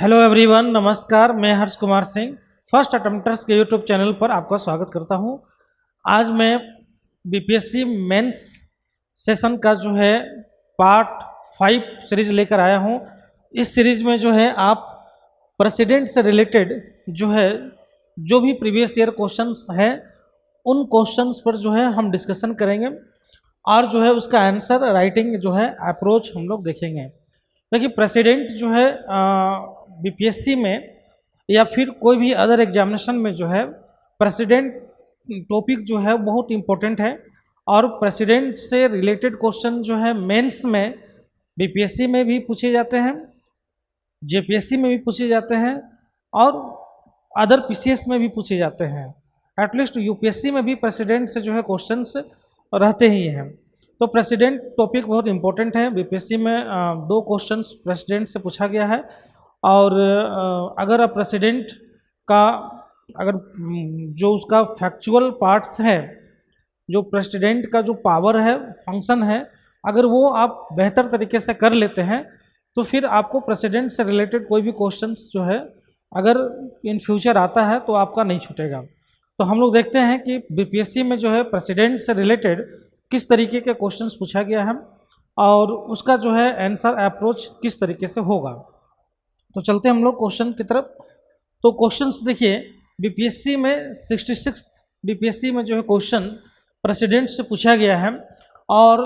Hello everyone, नमस्कार। मैं Harsh Kumar Singh first अटेम्प्टर्स के यूट्यूब चैनल पर आपका स्वागत करता हूं। आज मैं बीपीएससी मेंस सेशन का जो है पार्ट 5 सीरीज लेकर आया हूं। इस सीरीज में जो है आप प्रेसिडेंट से रिलेटेड जो भी प्रीवियस ईयर क्वेश्चंस हैं उन क्वेश्चंस पर जो है हम डिस्कशन करेंगे और जो है उसका आंसर राइटिंग जो है अप्रोच हम लोग देखेंगे। देखिए, प्रेसिडेंट जो है बीपीएससी में या फिर कोई भी अदर एग्जामिनेशन में जो है प्रेसिडेंट टॉपिक जो है बहुत इम्पोर्टेंट है और प्रेसिडेंट से रिलेटेड क्वेश्चन जो है मेंस में बीपीएससी में भी पूछे जाते हैं, जेपीएससी में भी पूछे जाते हैं और अदर पीसीएस में भी पूछे जाते हैं। एटलीस्ट यूपीएससी में भी प्रेसिडेंट से जो है क्वेश्चंस रहते ही हैं। तो प्रेसिडेंट टॉपिक बहुत इंपॉर्टेंट है। बीपीएससी में 2 क्वेश्चंस प्रेसिडेंट से पूछा गया है और अगर आप प्रेसिडेंट का जो उसका फैक्चुअल पार्ट्स है, जो प्रेसिडेंट का जो पावर है, फंक्शन है, अगर वो आप बेहतर तरीके से कर लेते हैं तो फिर आपको प्रेसिडेंट से रिलेटेड कोई भी क्वेश्चंस जो है अगर इन फ्यूचर आता है तो आपका नहीं छूटेगा। तो हम लोग देखते हैं कि बीपीएससी में जो है प्रेसिडेंट से रिलेटेड किस तरीके के क्वेश्चंस पूछा गया है और उसका जो है आंसर अप्रोच किस तरीके से होगा। तो चलते हैं हम लोग क्वेश्चन की तरफ। तो क्वेश्चंस देखिए, बीपीएससी में 66 बीपीएससी में जो है क्वेश्चन प्रेसिडेंट से पूछा गया है और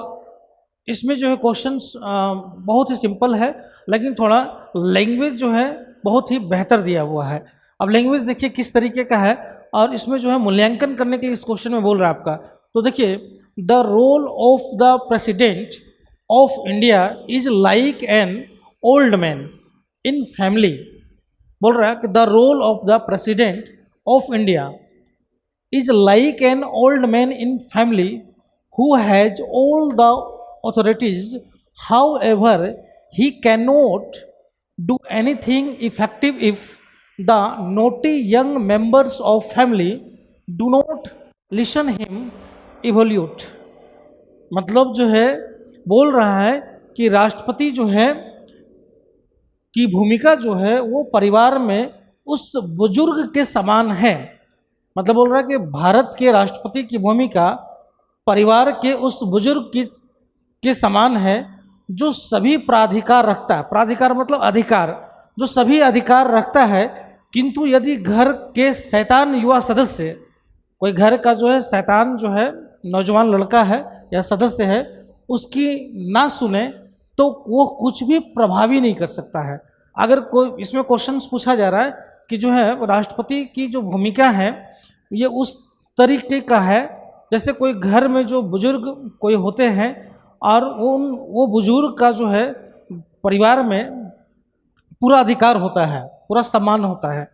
इसमें जो है क्वेश्चंस बहुत ही सिंपल है, लेकिन थोड़ा लैंग्वेज जो है बहुत ही बेहतर दिया हुआ है। अब लैंग्वेज देखिए किस तरीके का है और इसमें जो है मूल्यांकन करने के लिए इस क्वेश्चन में बोल रहा है आपका। तो देखिए, the role of the president of India is like an old man in family. बोल रहा है कि the role of the president of India is like an old man in family who has all the authorities, however he cannot do anything effective if the naughty young members of family do not listen him evaluate। मतलब जो है बोल रहा है कि राष्ट्रपति जो है की भूमिका जो है वो परिवार में उस बुजुर्ग के समान है। मतलब बोल रहा है कि भारत के राष्ट्रपति की भूमिका परिवार के उस बुजुर्ग के समान है जो सभी प्राधिकार रखता है। प्राधिकार मतलब अधिकार, जो सभी अधिकार रखता है, किंतु यदि घर के शैतान युवा सदस्य, कोई घर का जो है शैतान जो है नौजवान लड़का है या सदस्य है, उसकी ना सुने तो वो कुछ भी प्रभावी नहीं कर सकता है। अगर कोई इसमें क्वेश्चंस पूछा जा रहा है कि जो है राष्ट्रपति की जो भूमिका है ये उस तरीके का है जैसे कोई घर में जो बुजुर्ग कोई होते हैं और वो बुजुर्ग का जो है परिवार में पूरा अधिकार होता है, पूरा सम्मान होता है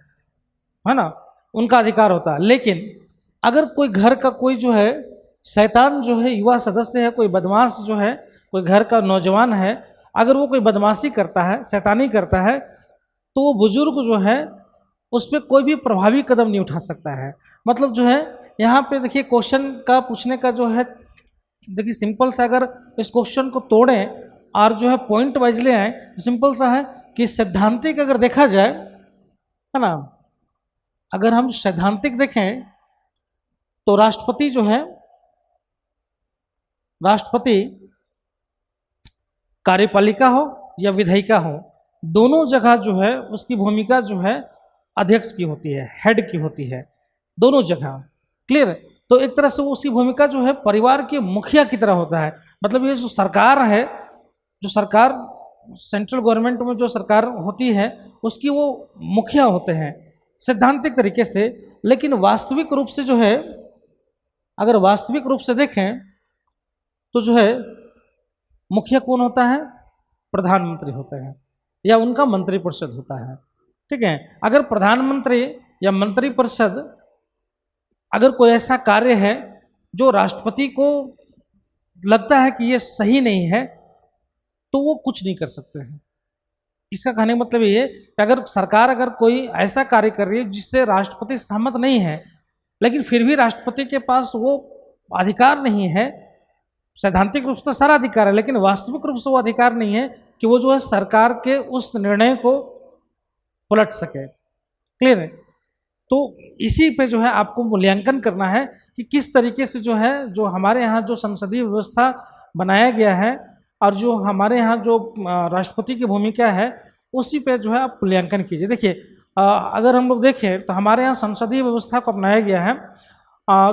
ना, उनका अधिकार होता है। लेकिन अगर कोई घर का कोई जो है शैतान जो है युवा सदस्य है, कोई बदमाश जो है, कोई घर का नौजवान है, अगर वो कोई बदमाशी करता है, शैतानी करता है, तो वो बुजुर्ग जो है उस पर कोई भी प्रभावी कदम नहीं उठा सकता है। मतलब जो है यहाँ पे देखिए क्वेश्चन का पूछने का जो है, देखिए सिंपल सा अगर इस क्वेश्चन को तोड़ें और जो है पॉइंट वाइज ले आए, सिंपल सा है कि सैद्धांतिक अगर देखा जाए, है ना, अगर हम सैद्धांतिक देखें तो राष्ट्रपति जो है, राष्ट्रपति कार्यपालिका हो या विधायिका हो, दोनों जगह जो है उसकी भूमिका जो है अध्यक्ष की होती है, हेड की होती है, दोनों जगह। क्लियर? तो एक तरह से उसकी भूमिका जो है परिवार के मुखिया की तरह होता है। मतलब ये जो सरकार है, जो सरकार सेंट्रल गवर्नमेंट में जो सरकार होती है उसकी वो मुखिया होते हैं सैद्धांतिक तरीके से। लेकिन वास्तविक रूप से जो है, अगर वास्तविक रूप से देखें तो जो है मुखिया कौन होता है? प्रधानमंत्री होते हैं या उनका मंत्रिपरिषद होता है। ठीक है? अगर प्रधानमंत्री या मंत्रिपरिषद अगर कोई ऐसा कार्य है जो राष्ट्रपति को लगता है कि ये सही नहीं है तो वो कुछ नहीं कर सकते हैं। इसका कहने का मतलब ये है कि अगर सरकार अगर कोई ऐसा कार्य कर रही है जिससे राष्ट्रपति सहमत नहीं है, लेकिन फिर भी राष्ट्रपति के पास वो अधिकार नहीं है, सैद्धांतिक रूप से सारा अधिकार है लेकिन वास्तविक रूप से वो अधिकार नहीं है कि वो जो है सरकार के उस निर्णय को पलट सके। क्लियर है? तो इसी पे जो है आपको मूल्यांकन करना है कि किस तरीके से जो है, जो हमारे यहाँ जो संसदीय व्यवस्था बनाया गया है और जो हमारे यहाँ जो राष्ट्रपति की भूमिका है, उसी पे जो है आप मूल्यांकन कीजिए। देखिए, अगर हम लोग देखें तो हमारे यहाँ संसदीय व्यवस्था को अपनाया गया है।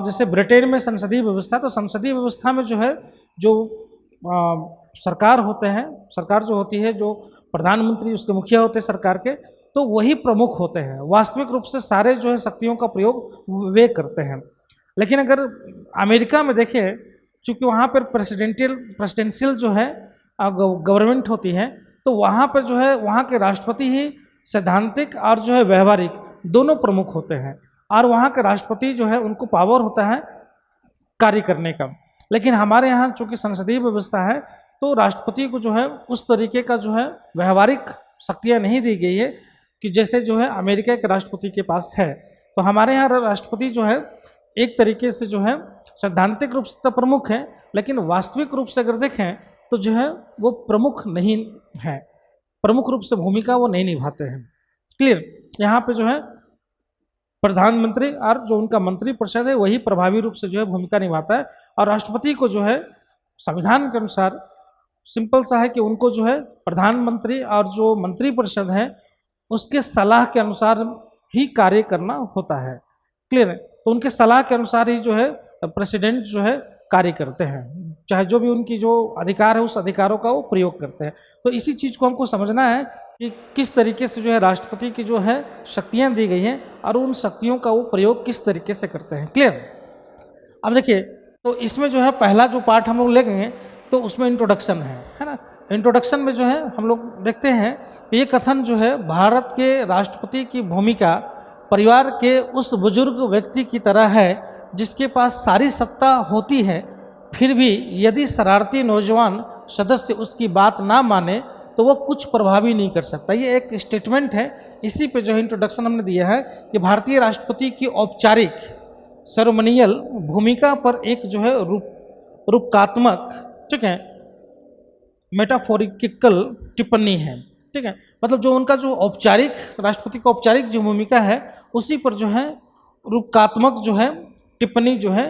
जैसे ब्रिटेन में संसदीय व्यवस्था, तो संसदीय व्यवस्था में जो है, जो सरकार होते हैं, सरकार जो होती है, जो प्रधानमंत्री उसके मुखिया होते हैं सरकार के, तो वही प्रमुख होते हैं। वास्तविक रूप से सारे जो है शक्तियों का प्रयोग वे करते हैं। लेकिन अगर अमेरिका में देखें, चूँकि वहाँ पर प्रेसिडेंशियल जो है गवर्नमेंट होती है, तो वहाँ पर जो है वहाँ के राष्ट्रपति ही सैद्धांतिक और जो है व्यवहारिक दोनों प्रमुख होते हैं, और वहाँ के राष्ट्रपति जो है उनको पावर होता है कार्य करने का। लेकिन हमारे यहाँ चूँकि संसदीय व्यवस्था है, तो राष्ट्रपति को जो है उस तरीके का जो है व्यवहारिक शक्तियाँ नहीं दी गई है कि जैसे जो है अमेरिका के राष्ट्रपति के पास है। तो हमारे यहाँ राष्ट्रपति जो है एक तरीके से जो है सैद्धांतिक रूप से तो प्रमुख है, लेकिन वास्तविक रूप से अगर देखें तो जो है वो प्रमुख नहीं है, प्रमुख रूप से भूमिका वो नहीं निभाते हैं। क्लियर? यहाँ पे जो है प्रधानमंत्री और जो उनका मंत्री परिषद है वही प्रभावी रूप से जो है भूमिका निभाता है, और राष्ट्रपति को जो है संविधान के अनुसार सिंपल सा है कि उनको जो है प्रधानमंत्री और जो मंत्री परिषद है उसके सलाह के अनुसार ही कार्य करना होता है। क्लियर है? तो उनके सलाह के अनुसार ही जो है प्रेसिडेंट जो है कार्य करते हैं, चाहे जो भी उनकी जो अधिकार है उस अधिकारों का वो प्रयोग करते हैं। तो इसी चीज़ को हमको समझना है कि किस तरीके से जो है राष्ट्रपति की जो है शक्तियाँ दी गई हैं और उन शक्तियों का वो प्रयोग किस तरीके से करते हैं। क्लियर? अब देखिए, तो इसमें जो है पहला जो पार्ट हम लोग लेंगे तो उसमें इंट्रोडक्शन है ना। इंट्रोडक्शन में जो है हम लोग देखते हैं कि ये कथन जो है भारत के राष्ट्रपति की भूमिका परिवार के उस बुजुर्ग व्यक्ति की तरह है जिसके पास सारी सत्ता होती है, फिर भी यदि शरारती नौजवान सदस्य उसकी बात ना माने तो वो कुछ प्रभावी नहीं कर सकता। ये एक स्टेटमेंट है, इसी पे जो है इंट्रोडक्शन हमने दिया है कि भारतीय राष्ट्रपति की औपचारिक सेरेमोनियल भूमिका पर एक जो है रूपकात्मक, ठीक है, मेटाफोरिकल टिप्पणी है। ठीक है, मतलब जो उनका जो औपचारिक राष्ट्रपति का औपचारिक जो भूमिका है उसी पर जो है रूपकात्मक जो है टिप्पणी जो है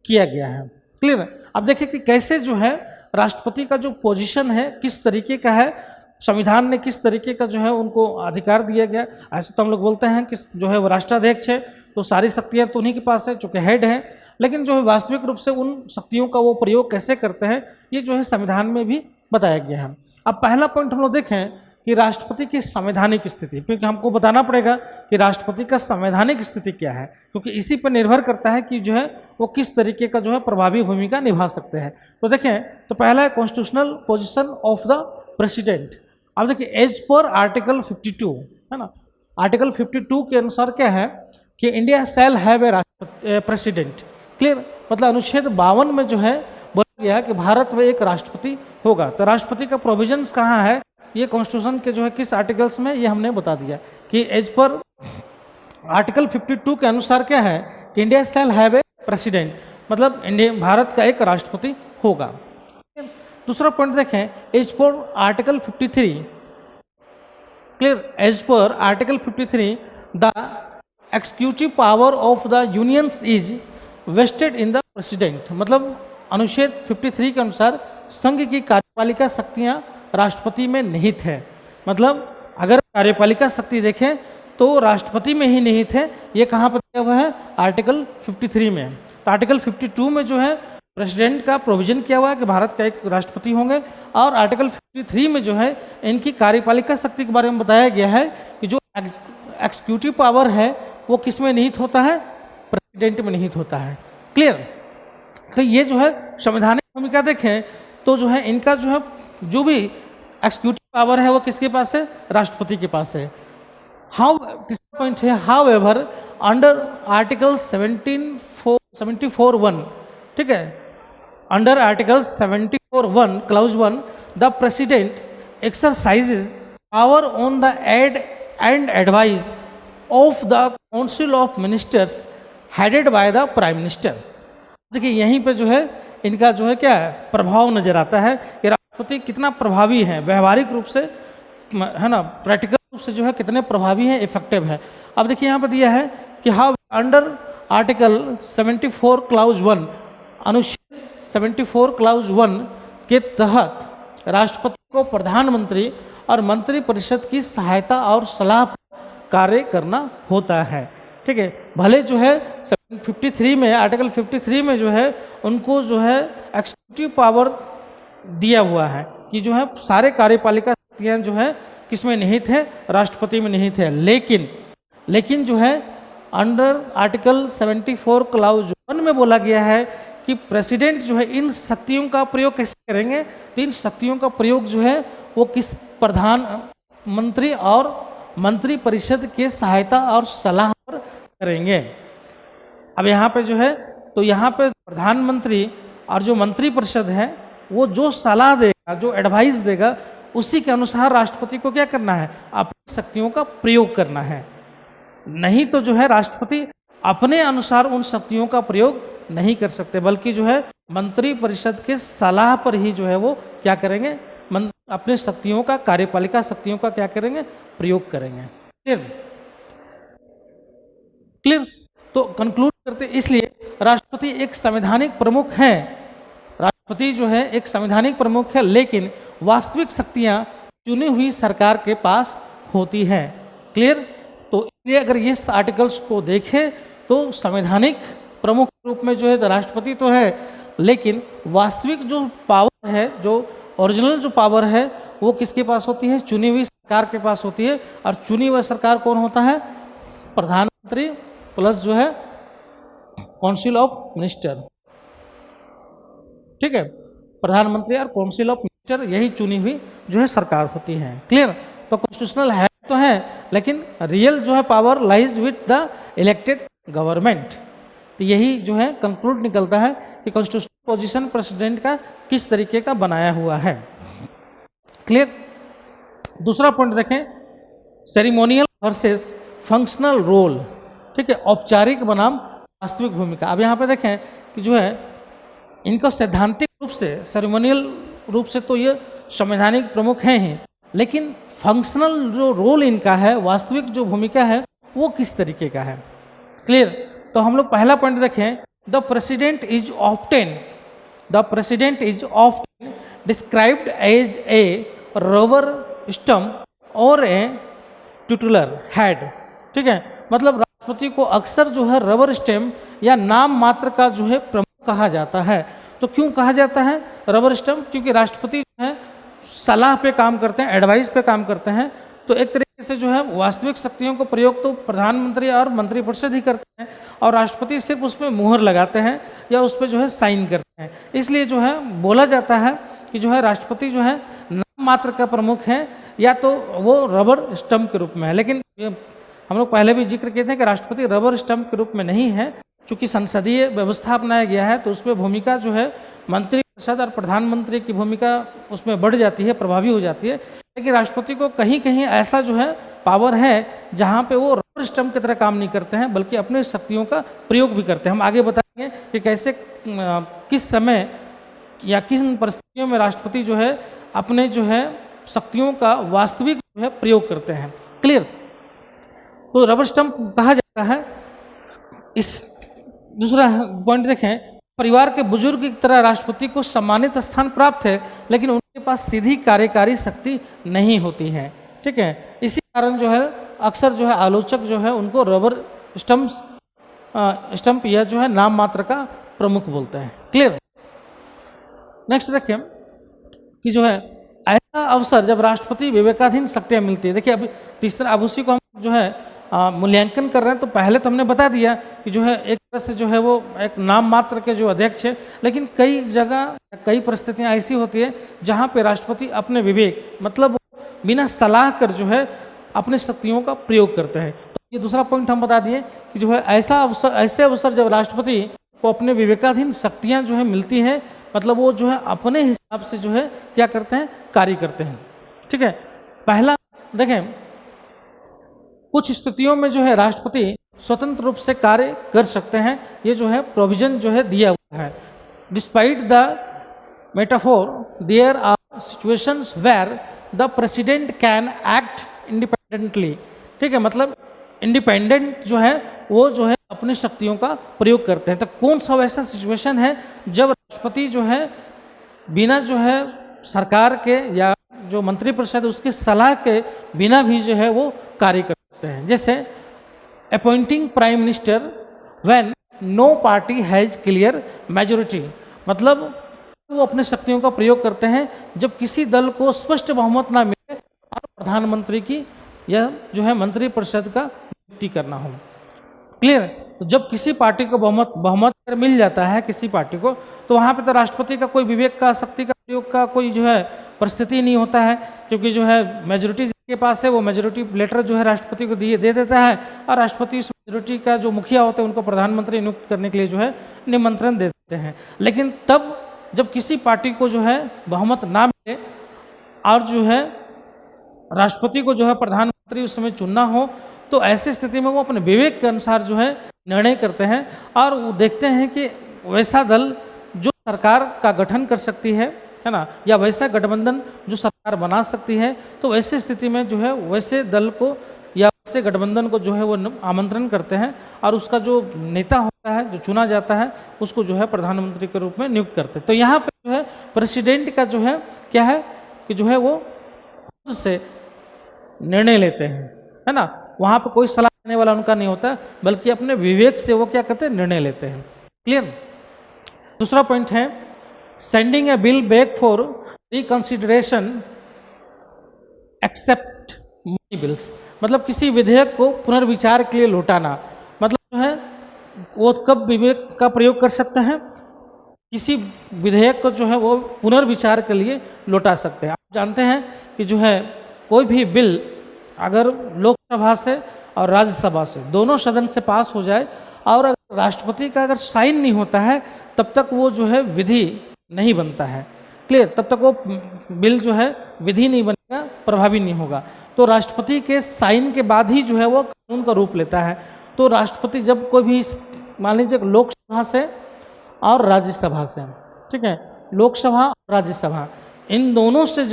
किया गया है। क्लियर? अब देखिए कि कैसे जो है राष्ट्रपति का जो पोजीशन है किस तरीके का है, संविधान ने किस तरीके का जो है उनको अधिकार दिया गया। ऐसे तो हम लोग बोलते हैं कि जो है वो राष्ट्राध्यक्ष है तो सारी शक्तियाँ तो उन्हीं के पास है, चूँकि हेड है, लेकिन जो है वास्तविक रूप से उन शक्तियों का वो प्रयोग कैसे करते हैं ये जो है संविधान में भी बताया गया है। अब पहला पॉइंट हम लोग देखें कि राष्ट्रपति की संवैधानिक स्थिति, क्योंकि हमको बताना पड़ेगा कि राष्ट्रपति का संवैधानिक स्थिति क्या है, क्योंकि इसी पर निर्भर करता है कि जो है वो किस तरीके का जो है प्रभावी भूमिका निभा सकते हैं। तो देखें, तो पहला है constitutional position of the president. अब देखिए, एज पर आर्टिकल 52 है ना, आर्टिकल 52 के अनुसार क्या है कि India shall have a president. Clear? मतलब अनुच्छेद 52 में जो है बोला गया है कि भारत में एक राष्ट्रपति होगा। तो राष्ट्रपति का प्रोविजंस कहाँ है, ये कॉन्स्टिट्यूशन के जो है किस आर्टिकल्स में, ये हमने बता दिया कि एज पर आर्टिकल 52 के अनुसार क्या है कि India shall have a president, मतलब इंडिया भारत का एक राष्ट्रपति होगा। दूसरा पॉइंट देखें, as per article 53। Clear? As per article 53 the executive power of the unions is vested in the president. मतलब अनुच्छेद 53 के अनुसार संघ की कार्यपालिका शक्तियां राष्ट्रपति में निहित है। मतलब अगर कार्यपालिका शक्ति देखें तो राष्ट्रपति में ही निहित है। ये कहाँ पर दिया हुआ है? आर्टिकल 53 में। तो आर्टिकल 52 में जो है प्रेसिडेंट का प्रोविजन किया हुआ है कि भारत का एक राष्ट्रपति होंगे, और आर्टिकल 53 में जो है इनकी कार्यपालिका शक्ति के बारे में बताया गया है कि जो एक्सिक्यूटिव पावर है वो किस में निहित होता है? प्रेसिडेंट में निहित होता है। क्लियर? तो ये जो है संवैधानिक भूमिका देखें तो जो है इनका जो है जो भी एक्सिक्यूटिव पावर है वो किसके पास है? राष्ट्रपति के पास है। तीसरा पॉइंट है, हाउ एवर अंडर आर्टिकल 74(1), ठीक है, under article 74(1) clause 1 the president exercises power on the aid and advice of the council of ministers headed by the prime minister. देखिए यहीं पे जो है इनका जो है क्या है प्रभाव नजर आता है कि राष्ट्रपति कितना प्रभावी है, व्यवहारिक रूप से है ना, प्रैक्टिकल रूप रूप से जो है कितने प्रभावी हैं, इफेक्टिव है। अब देखिए यहाँ पर दिया है कि हाउ अंडर आर्टिकल 74 क्लाउज 1, अनुच्छेद 74 क्लाउज 1 के तहत राष्ट्रपति को प्रधानमंत्री और मंत्रिपरिषद की सहायता और सलाह पर कार्य करना होता है। ठीक है, भले जो है 53 में, आर्टिकल 53 में जो है उनको जो है एक्सिक्यूटिव पावर दिया हुआ है कि जो है सारे कार्यपालिका शक्तियाँ जो है किसमें निहित है, राष्ट्रपति में निहित है। लेकिन जो है अंडर आर्टिकल 74 क्लाउज 1 में बोला गया है कि प्रेसिडेंट जो है इन शक्तियों का प्रयोग कैसे करेंगे, तो इन शक्तियों का प्रयोग जो है वो किस प्रधानमंत्री और मंत्रिपरिषद के सहायता और सलाह पर करेंगे। अब यहाँ पे जो है, तो यहाँ पे प्रधानमंत्री और जो मंत्रिपरिषद है वो जो सलाह देगा, जो एडवाइस देगा, उसी के अनुसार राष्ट्रपति को क्या करना है, अपनी शक्तियों का प्रयोग करना है। नहीं तो जो है राष्ट्रपति अपने अनुसार उन शक्तियों का प्रयोग नहीं कर सकते, बल्कि जो है मंत्रिपरिषद के सलाह पर ही जो है वो क्या करेंगे, अपने शक्तियों का, कार्यपालिका शक्तियों का क्या करेंगे, प्रयोग करेंगे। क्लियर। तो कंक्लूड करते, इसलिए राष्ट्रपति एक संवैधानिक प्रमुख है, राष्ट्रपति जो है एक संवैधानिक प्रमुख है, लेकिन वास्तविक शक्तियां चुनी हुई सरकार के पास होती हैं। क्लियर। तो इसलिए अगर ये आर्टिकल्स को देखें तो संवैधानिक प्रमुख के रूप में जो है राष्ट्रपति तो है, लेकिन वास्तविक जो पावर है, जो ओरिजिनल जो पावर है वो किसके पास होती है, चुनी हुई सरकार के पास होती है। और चुनी हुई सरकार कौन होता है, प्रधानमंत्री प्लस जो है काउंसिल ऑफ मिनिस्टर। ठीक है, प्रधानमंत्री और काउंसिल ऑफ मिनिस्टर, यही चुनी हुई जो है सरकार होती है। क्लियर। तो कॉन्स्टिट्यूशनल है तो है, लेकिन रियल जो है power lies with the elected government. तो यही जो है कंक्लूड निकलता है कि कॉन्स्टिट्यूशनल पोजीशन प्रेसिडेंट का किस तरीके का बनाया हुआ है। क्लियर। दूसरा पॉइंट देखें, सेरिमोनियल वर्सेस फंक्शनल रोल। ठीक है, औपचारिक बनाम वास्तविक भूमिका। अब यहाँ पे देखें कि जो है इनको सैद्धांतिक रूप से, सेरेमोनियल रूप से तो ये संवैधानिक प्रमुख हैं ही, लेकिन फंक्शनल जो रोल इनका है, वास्तविक जो भूमिका है, वो किस तरीके का है। क्लियर। तो हम लोग पहला पॉइंट देखें, the president is often described as a rubber stamp और ए ट्यूटुलर हेड। ठीक है, मतलब राष्ट्रपति को अक्सर जो है रबर स्टैम्प या नाम मात्र का जो है प्रमुख कहा जाता है। तो क्यों कहा जाता है रबर स्टैम्प, क्योंकि राष्ट्रपति जो है सलाह पे काम करते हैं, एडवाइस पे काम करते हैं। तो एक तरीके से जो है वास्तविक शक्तियों को प्रयोग तो प्रधानमंत्री और मंत्रिपरिषद ही करते हैं, और राष्ट्रपति सिर्फ उसमें मुहर लगाते हैं या उस पर जो है साइन करते हैं। इसलिए जो है बोला जाता है कि जो है राष्ट्रपति जो है नाम मात्र का प्रमुख है, या तो वो रबर स्टम्प के रूप में है। लेकिन हम लोग पहले भी जिक्र किए थे कि राष्ट्रपति रबर स्टम्प के रूप में नहीं है, चूंकि संसदीय व्यवस्था अपनाया गया है, तो उसमें भूमिका जो है मंत्रिपरिषद और प्रधानमंत्री की भूमिका उसमें बढ़ जाती है, प्रभावी हो जाती है। लेकिन राष्ट्रपति को कहीं कहीं ऐसा जो है पावर है जहाँ पे वो रबर स्टम्प की तरह काम नहीं करते हैं, बल्कि अपने शक्तियों का प्रयोग भी करते हैं। हम आगे बताएंगे कि कैसे, किस समय या किन परिस्थितियों में राष्ट्रपति जो है अपने जो है शक्तियों का वास्तविक जो है प्रयोग करते हैं। क्लियर। तो रबर स्टम्प कहा जाता है। इस दूसरा पॉइंट देखें, परिवार के बुजुर्ग की तरह राष्ट्रपति को सम्मानित स्थान प्राप्त है, लेकिन उनके पास सीधी कार्यकारी शक्ति नहीं होती है। ठीक है, इसी कारण जो है अक्सर जो है आलोचक जो है उनको रबर स्टम्प या जो है नाम मात्र का प्रमुख बोलते हैं। क्लियर। नेक्स्ट देखें कि जो है ऐसा अवसर जब राष्ट्रपति विवेकाधीन शक्तियाँ मिलती है। देखिए अभी तीसरा, अब उसी को हम जो है मूल्यांकन कर रहे हैं। तो पहले तो हमने बता दिया कि जो है एक तरह से जो है वो एक नाम मात्र के जो अध्यक्ष है, लेकिन कई जगह कई परिस्थितियां ऐसी होती है जहां पे राष्ट्रपति अपने विवेक, मतलब बिना सलाह कर जो है अपने शक्तियों का प्रयोग करते हैं। तो ये दूसरा पॉइंट हम बता दिए कि जो है ऐसे अवसर जब राष्ट्रपति को अपने विवेकाधीन शक्तियाँ जो है मिलती हैं, मतलब वो जो है अपने हिसाब से जो है क्या करते हैं, कार्य करते हैं। ठीक है, पहला देखें, कुछ स्थितियों में जो है राष्ट्रपति स्वतंत्र रूप से कार्य कर सकते हैं। ये जो है प्रोविजन जो है दिया हुआ है। Despite the metaphor, there are situations where the president can act independent independently, ठीक है, मतलब इंडिपेंडेंट जो है वो जो है अपनी शक्तियों का प्रयोग करते हैं। तो कौन सा वैसा सिचुएशन है जब राष्ट्रपति जो है बिना जो है सरकार के या जो मंत्रिपरिषद उसकी सलाह के बिना भी जो है वो कार्य करते हैं। जैसे appointing prime minister when no party has clear majority, मतलब वो अपने शक्तियों का प्रयोग करते हैं जब किसी दल को स्पष्ट बहुमत ना मिले और प्रधानमंत्री की या जो है मंत्रिपरिषद का नियुक्ति करना हो। क्लियर? तो जब किसी पार्टी को बहुमत अगर मिल जाता है किसी पार्टी को, तो वहाँ पे तो राष्ट्रपति का कोई विवेक का शक्ति का प्रयोग का कोई जो है परिस्थिति नहीं होता है, क्योंकि जो है मेजोरिटी जिसके पास है वो मेजोरिटी लेटर जो है राष्ट्रपति को दे देता है और राष्ट्रपति उस मेजोरिटी का जो मुखिया होते हैं उनको प्रधानमंत्री नियुक्त करने के लिए जो है निमंत्रण दे देते हैं। लेकिन तब जब किसी पार्टी को जो है बहुमत ना मिले और जो है राष्ट्रपति को जो है प्रधानमंत्री उस समय चुनना हो, तो ऐसी स्थिति में वो अपने विवेक के अनुसार जो है निर्णय करते हैं और वो देखते हैं कि वैसा दल जो सरकार का गठन कर सकती है ना, या वैसा गठबंधन जो सरकार बना सकती है, तो ऐसी स्थिति में जो है वैसे दल को या वैसे गठबंधन को जो है वो आमंत्रण करते हैं और उसका जो नेता होता है जो चुना जाता है उसको जो है प्रधानमंत्री के रूप में नियुक्त करते हैं। तो यहाँ पे जो है प्रेसिडेंट का जो है क्या है कि जो है वो खुद से निर्णय लेते हैं, है ना, वहाँ पे कोई सलाह देने वाला उनका नहीं होता, बल्कि अपने विवेक से वो क्या करते हैं, निर्णय लेते हैं। क्लियर? दूसरा पॉइंट है sending a bill back for reconsideration except money bills, मतलब किसी विधेयक को पुनर्विचार के लिए लौटाना, मतलब जो है वो कब विवेक का प्रयोग कर सकते हैं, किसी विधेयक को जो है वो पुनर्विचार के लिए लौटा सकते हैं। आप जानते हैं कि जो है कोई भी बिल अगर लोकसभा से और राज्यसभा से दोनों सदन से पास हो जाए और अगर राष्ट्रपति का अगर साइन नहीं होता है तब तक वो जो है विधि नहीं बनता है। क्लियर? तब तक वो बिल जो है विधि नहीं बनेगा, प्रभावी नहीं होगा। तो राष्ट्रपति के साइन के बाद ही जो है वो कानून का रूप लेता है। तो राष्ट्रपति जब कोई भी मान लीजिए लोकसभा से और राज्यसभा से, ठीक है, लोकसभा और राज्यसभा इन दोनों से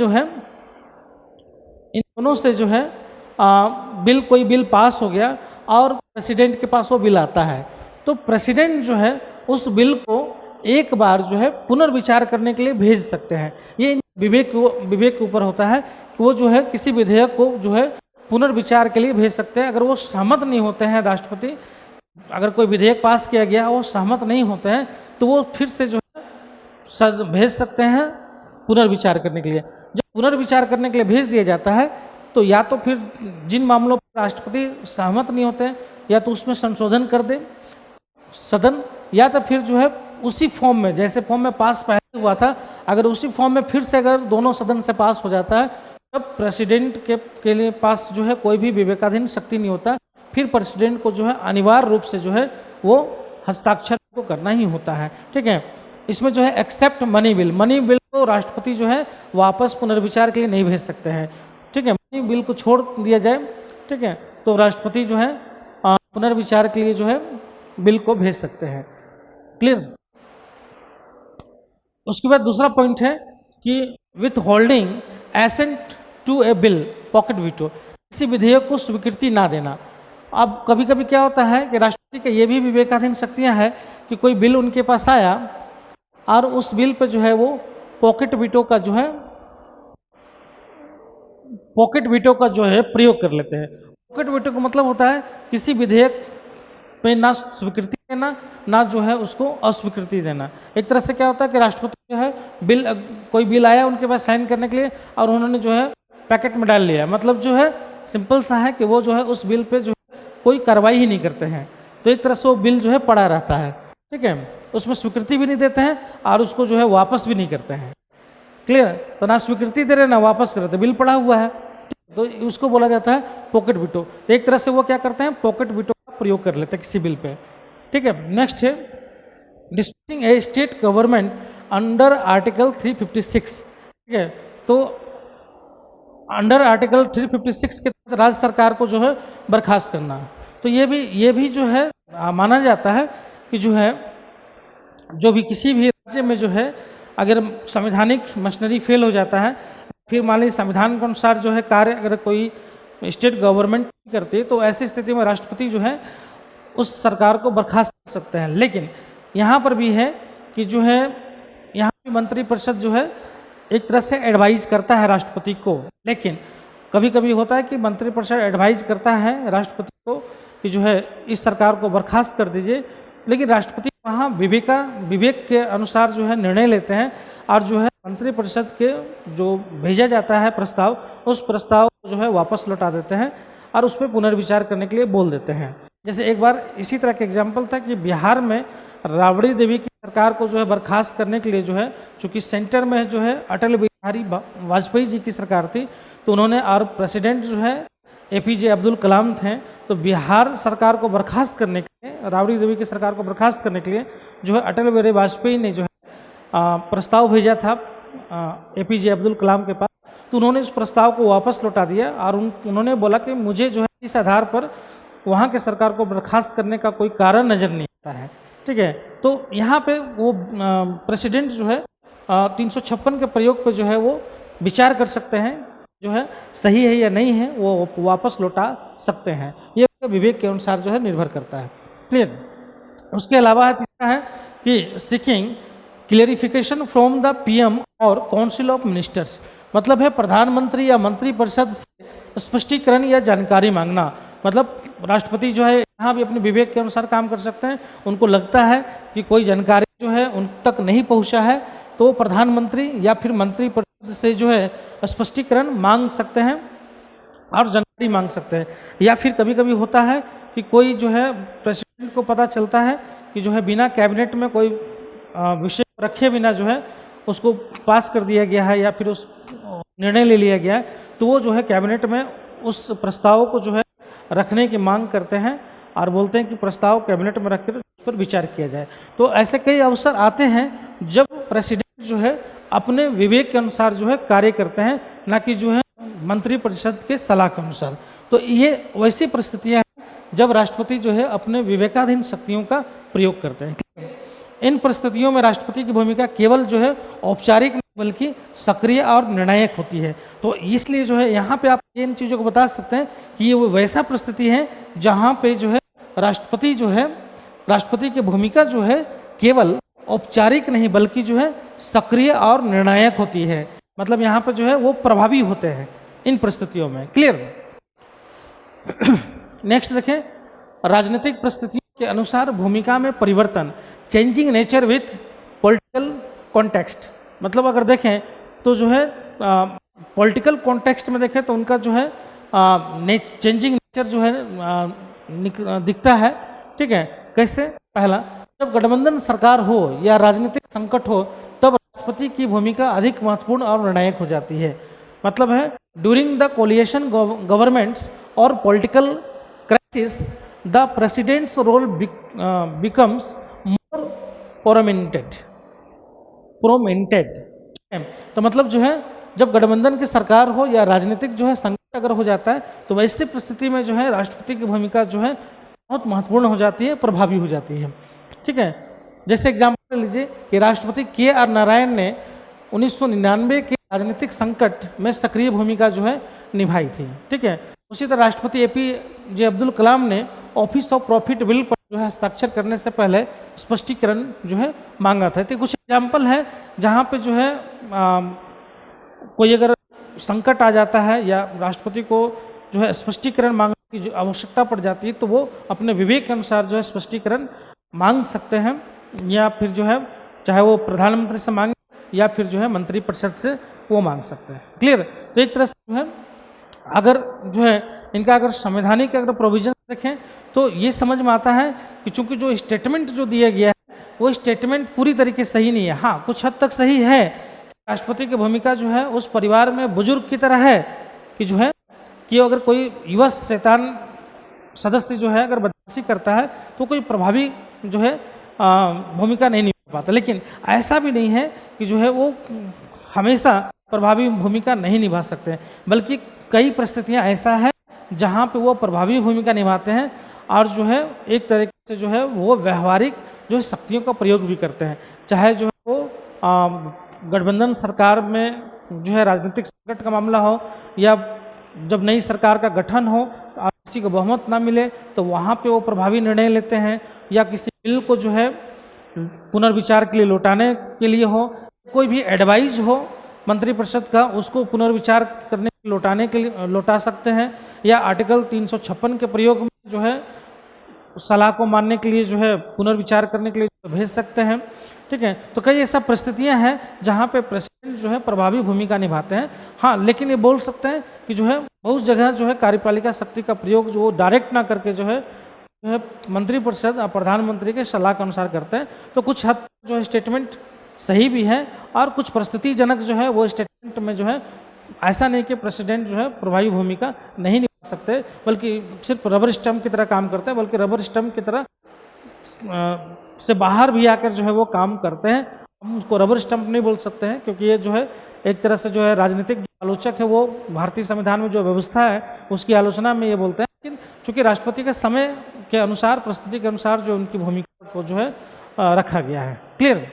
जो है कोई बिल पास हो गया और प्रेसिडेंट के पास वो बिल आता है, तो प्रेसिडेंट जो है उस बिल को एक बार जो है पुनर्विचार करने के लिए भेज सकते हैं। ये विवेक के ऊपर होता है कि वो जो है किसी विधेयक को जो है पुनर्विचार के लिए भेज सकते हैं। अगर वो सहमत नहीं होते हैं राष्ट्रपति, अगर कोई विधेयक पास किया गया वो सहमत नहीं होते हैं तो वो फिर से जो है भेज सकते हैं पुनर्विचार करने के लिए। जब पुनर्विचार करने के लिए भेज दिया जाता है तो या तो फिर जिन मामलों पर राष्ट्रपति सहमत नहीं होते हैं या तो उसमें संशोधन कर दे सदन, या तो फिर जो है उसी फॉर्म में जैसे फॉर्म में पास पहले हुआ था अगर उसी फॉर्म में फिर से अगर दोनों सदन से पास हो जाता है तब प्रेसिडेंट के लिए पास जो है कोई भी विवेकाधीन शक्ति नहीं होता, फिर प्रेसिडेंट को जो है अनिवार्य रूप से जो है वो हस्ताक्षर को करना ही होता है। ठीक है, इसमें जो है एक्सेप्ट मनी बिल को राष्ट्रपति जो है वापस पुनर्विचार के लिए नहीं भेज सकते हैं। ठीक है, मनी बिल को छोड़ दिया जाए, ठीक है, तो राष्ट्रपति जो है पुनर्विचार के लिए जो है बिल को भेज सकते हैं। क्लियर? उसके बाद दूसरा पॉइंट है कि withholding assent to a bill pocket veto, किसी विधेयक को स्वीकृति ना देना। अब कभी कभी क्या होता है कि राष्ट्रपति का ये भी विवेकाधीन शक्तियां हैं कि कोई बिल उनके पास आया और उस बिल पे जो है वो पॉकेट वीटो का जो है प्रयोग कर लेते हैं। पॉकेट वीटो का मतलब होता है किसी विधेयक पे ना स्वीकृति देना ना जो है उसको अस्वीकृति देना। एक तरह से क्या होता है कि राष्ट्रपति जो है कोई बिल आया उनके पास साइन करने के लिए और उन्होंने जो है पैकेट में डाल लिया, मतलब जो है सिंपल सा है कि वो जो है उस बिल पे जो है कोई कार्रवाई ही नहीं करते हैं, तो एक तरह से वो बिल जो है पड़ा रहता है। ठीक है, उसमें स्वीकृति भी नहीं देते हैं और उसको जो है वापस भी नहीं करते हैं। क्लियर? तो ना स्वीकृति दे रहे ना वापस कर रहे, बिल पड़ा हुआ है, तो उसको बोला जाता है पॉकेट वीटो। एक तरह से वो क्या करते हैं, पॉकेट वीटो का प्रयोग कर लेते हैं किसी बिल पे। ठीक है, नेक्स्ट है डिस्पोजिंग ए स्टेट गवर्नमेंट अंडर आर्टिकल 356। ठीक है, तो अंडर आर्टिकल 356 के तहत राज्य सरकार को जो है बर्खास्त करना। तो ये भी जो है माना जाता है कि जो है जो भी किसी भी राज्य में जो है अगर संवैधानिक मशीनरी फेल हो जाता है, फिर मान लीजिए संविधान के अनुसार जो है कार्य अगर कोई स्टेट गवर्नमेंट करती है, तो ऐसी स्थिति में राष्ट्रपति जो है उस सरकार को बर्खास्त कर सकते हैं। लेकिन यहाँ पर भी है कि जो है यहाँ भी मंत्रिपरिषद जो है एक तरह से एडवाइज करता है राष्ट्रपति को, लेकिन कभी कभी होता है कि मंत्रिपरिषद एडवाइज करता है राष्ट्रपति को कि जो है इस सरकार को बर्खास्त कर दीजिए, लेकिन राष्ट्रपति वहाँ विवेक के अनुसार जो है निर्णय लेते हैं और जो है मंत्रिपरिषद के जो भेजा जाता है प्रस्ताव, उस प्रस्ताव को जो है वापस लौटा देते हैं और उस पर पुनर्विचार करने के लिए बोल देते हैं। जैसे एक बार इसी तरह का एग्जाम्पल था कि बिहार में राबड़ी देवी की सरकार को जो है बर्खास्त करने के लिए जो है, चूँकि सेंटर में जो है अटल बिहारी वाजपेयी जी की सरकार थी, तो उन्होंने और प्रेसिडेंट जो है APJ अब्दुल कलाम थे, तो बिहार सरकार को बर्खास्त करने के लिए, राबड़ी देवी की सरकार को बर्खास्त करने के लिए जो है अटल बिहारी वाजपेयी ने जो है प्रस्ताव भेजा था APJ अब्दुल कलाम के पास, तो उन्होंने उस प्रस्ताव को वापस लौटा दिया और उन्होंने बोला कि मुझे जो है इस आधार पर वहाँ के सरकार को बर्खास्त करने का कोई कारण नज़र नहीं आता है। ठीक है, तो यहाँ पे वो प्रेसिडेंट जो है 356 के प्रयोग पे जो है वो विचार कर सकते हैं, जो है सही है या नहीं है वो वापस लौटा सकते हैं। ये विवेक के अनुसार जो है निर्भर करता है। क्लियर। उसके अलावा तीसरा है कि seeking clarification from the PM और काउंसिल ऑफ मिनिस्टर्स, मतलब है प्रधानमंत्री या मंत्रिपरिषद से स्पष्टीकरण या जानकारी मांगना। मतलब राष्ट्रपति जो है यहाँ भी अपने विवेक के अनुसार काम कर सकते हैं, उनको लगता है कि कोई जानकारी जो है उन तक नहीं पहुँचा है तो प्रधानमंत्री या फिर मंत्रिपरिषद से जो है स्पष्टीकरण मांग सकते हैं और जानकारी मांग सकते हैं। या फिर कभी कभी होता है कि कोई जो है प्रेसिडेंट को पता चलता है कि जो है बिना कैबिनेट में कोई विषय रखे बिना जो है उसको पास कर दिया गया है या फिर उस निर्णय ले लिया गया है, तो वो जो है कैबिनेट में उस प्रस्ताव को जो है रखने की मांग करते हैं और बोलते हैं कि प्रस्ताव कैबिनेट में रखकर उस पर विचार किया जाए। तो ऐसे कई अवसर आते हैं जब प्रेसिडेंट जो है अपने विवेक के अनुसार जो है कार्य करते हैं, ना कि जो है मंत्रिपरिषद के सलाह के अनुसार। तो ये वैसी परिस्थितियां हैं जब राष्ट्रपति जो है अपने विवेकाधीन शक्तियों का प्रयोग करते हैं। इन परिस्थितियों में राष्ट्रपति की भूमिका केवल जो है औपचारिक नहीं बल्कि सक्रिय और निर्णायक होती है। तो इसलिए जो है यहाँ पे आप इन चीज़ों को बता सकते हैं कि ये वो वैसा परिस्थिति है जहाँ पे जो है राष्ट्रपति की भूमिका जो है केवल औपचारिक नहीं बल्कि जो है सक्रिय और निर्णायक होती है। मतलब यहाँ पर जो है वो प्रभावी होते हैं इन परिस्थितियों में। क्लियर। नेक्स्ट देखें, राजनीतिक परिस्थितियों के अनुसार भूमिका में परिवर्तन, changing nature with political context. मतलब अगर देखें तो जो है पॉलिटिकल कॉन्टेक्स्ट में देखें तो उनका जो है चेंजिंग नेचर जो है दिखता है। ठीक है, कैसे? पहला, जब गठबंधन सरकार हो या राजनीतिक संकट हो तब राष्ट्रपति की भूमिका अधिक महत्वपूर्ण और निर्णायक हो जाती है। मतलब है ड्यूरिंग द कोलिएशन गवर्नमेंट्स और political crisis the presidents role becomes more prominented. तो मतलब जो है जब गठबंधन की सरकार हो या राजनीतिक जो है संकट अगर हो जाता है तो वैसी परिस्थिति में जो है राष्ट्रपति की भूमिका जो है बहुत महत्वपूर्ण हो जाती है, प्रभावी हो जाती है। ठीक है, जैसे एग्जाम्पल लीजिए कि राष्ट्रपति KR नारायण ने 1999 के राजनीतिक संकट में सक्रिय भूमिका जो है निभाई थी। ठीक है, उसी तरह राष्ट्रपति APJ अब्दुल कलाम ने ऑफिस ऑफ प्रॉफिट बिल पर जो है हस्ताक्षर करने से पहले स्पष्टीकरण जो है मांगा था। तो कुछ एग्जाम्पल है जहाँ पे जो है कोई अगर संकट आ जाता है या राष्ट्रपति को जो है स्पष्टीकरण मांगने की जो आवश्यकता पड़ जाती है तो वो अपने विवेक के अनुसार जो है स्पष्टीकरण मांग सकते हैं, या फिर जो है चाहे वो प्रधानमंत्री से मांगे या फिर जो है मंत्रिपरिषद से वो मांग सकते हैं। क्लियर। तो एक तरह से जो है अगर जो है इनका अगर संवैधानिक अगर प्रोविजन देखें तो ये समझ में आता है कि चूंकि जो स्टेटमेंट जो दिया गया है वो स्टेटमेंट पूरी तरीके से सही नहीं है। हाँ, कुछ हद तक सही है। राष्ट्रपति की भूमिका जो है उस परिवार में बुजुर्ग की तरह है कि जो है कि अगर कोई युवा शैतान सदस्य जो है अगर बदमाशी करता है तो कोई प्रभावी जो है भूमिका नहीं निभा पाता। लेकिन ऐसा भी नहीं है कि जो है वो हमेशा प्रभावी भूमिका नहीं निभा सकते, बल्कि कई परिस्थितियां ऐसा है जहां पे वो प्रभावी भूमिका निभाते हैं और जो है एक तरीके से जो है वो व्यवहारिक जो शक्तियों का प्रयोग भी करते हैं। चाहे जो है वो गठबंधन सरकार में जो है राजनीतिक संकट का मामला हो या जब नई सरकार का गठन हो और किसी को बहुमत ना मिले तो वहाँ पे वो प्रभावी निर्णय लेते हैं, या किसी बिल को जो है पुनर्विचार के लिए लौटाने के लिए हो, कोई भी एडवाइज हो मंत्रिपरिषद का उसको पुनर्विचार करने लौटाने के लिए लौटा सकते हैं, या आर्टिकल 356 के प्रयोग में जो है सलाह को मानने के लिए जो है पुनर्विचार करने के लिए भेज सकते हैं। ठीक है, तो कई ऐसा परिस्थितियां हैं जहां पे प्रेसिडेंट जो है प्रभावी भूमिका निभाते हैं। हाँ, लेकिन ये बोल सकते हैं कि जो है बहुत जगह जो है कार्यपालिका शक्ति का प्रयोग जो डायरेक्ट ना करके जो है मंत्रिपरिषद और प्रधानमंत्री के सलाह के अनुसार करते हैं। तो कुछ हद जो है स्टेटमेंट सही भी है, और कुछ परिस्थितिजनक जो है वो स्टेटमेंट में जो है ऐसा नहीं कि प्रेसिडेंट जो है प्रभावी भूमिका नहीं निभा सकते, बल्कि सिर्फ रबर स्टम्प की तरह काम करते हैं, बल्कि रबर स्टम्प की तरह से बाहर भी आकर जो है वो काम करते हैं। हम उसको रबर स्टम्प नहीं बोल सकते हैं, क्योंकि ये जो है एक तरह से जो है राजनीतिक आलोचक है वो भारतीय संविधान में जो व्यवस्था है उसकी आलोचना में ये बोलते हैं। लेकिन चूँकि राष्ट्रपति के समय के अनुसार, परिस्थिति के अनुसार जो उनकी भूमिका को जो है रखा गया है। क्लियर?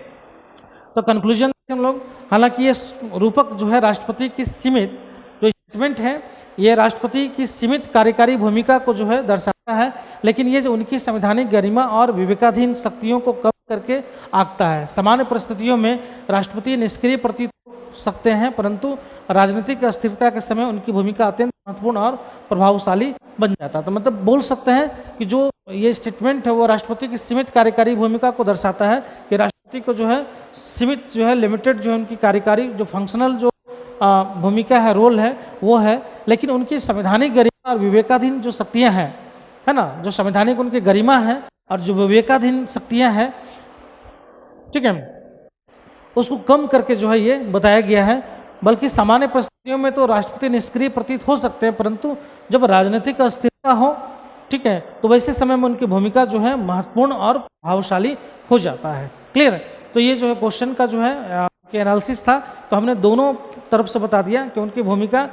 तो कंक्लूजन हम लोग, हालांकि ये रूपक जो है राष्ट्रपति की सीमित जो स्टेटमेंट है ये राष्ट्रपति की सीमित कार्यकारी भूमिका को जो है दर्शाता है, लेकिन ये जो उनकी संवैधानिक गरिमा और विवेकाधीन शक्तियों को कम करके आंकता है। सामान्य परिस्थितियों में राष्ट्रपति निष्क्रिय प्रतीत हो सकते हैं, परंतु राजनीतिक अस्थिरता के समय उनकी भूमिका अत्यंत महत्वपूर्ण और प्रभावशाली बन जाता है। तो मतलब बोल सकते हैं कि जो ये स्टेटमेंट है वो राष्ट्रपति की सीमित कार्यकारी भूमिका को दर्शाता है कि राष्ट्रपति को जो है सीमित जो है लिमिटेड जो है उनकी कार्यकारी जो फंक्शनल जो भूमिका है, रोल है वो है, लेकिन उनकी संवैधानिक गरिमा और विवेकाधीन जो शक्तियां हैं, है ना, जो संवैधानिक उनकी गरिमा है और जो विवेकाधीन शक्तियां हैं, ठीक है, उसको कम करके जो है ये बताया गया है। बल्कि सामान्य परिस्थितियों में तो राष्ट्रपति निष्क्रिय प्रतीत हो सकते हैं, परंतु जब राजनीतिक अस्थिरता हो, ठीक है, तो वैसे समय में उनकी भूमिका जो है महत्वपूर्ण और प्रभावशाली हो जाता है। क्लियर? तो ये जो है क्वेश्चन का जो है के एनालिसिस था, तो हमने दोनों तरफ से बता दिया कि उनकी भूमिका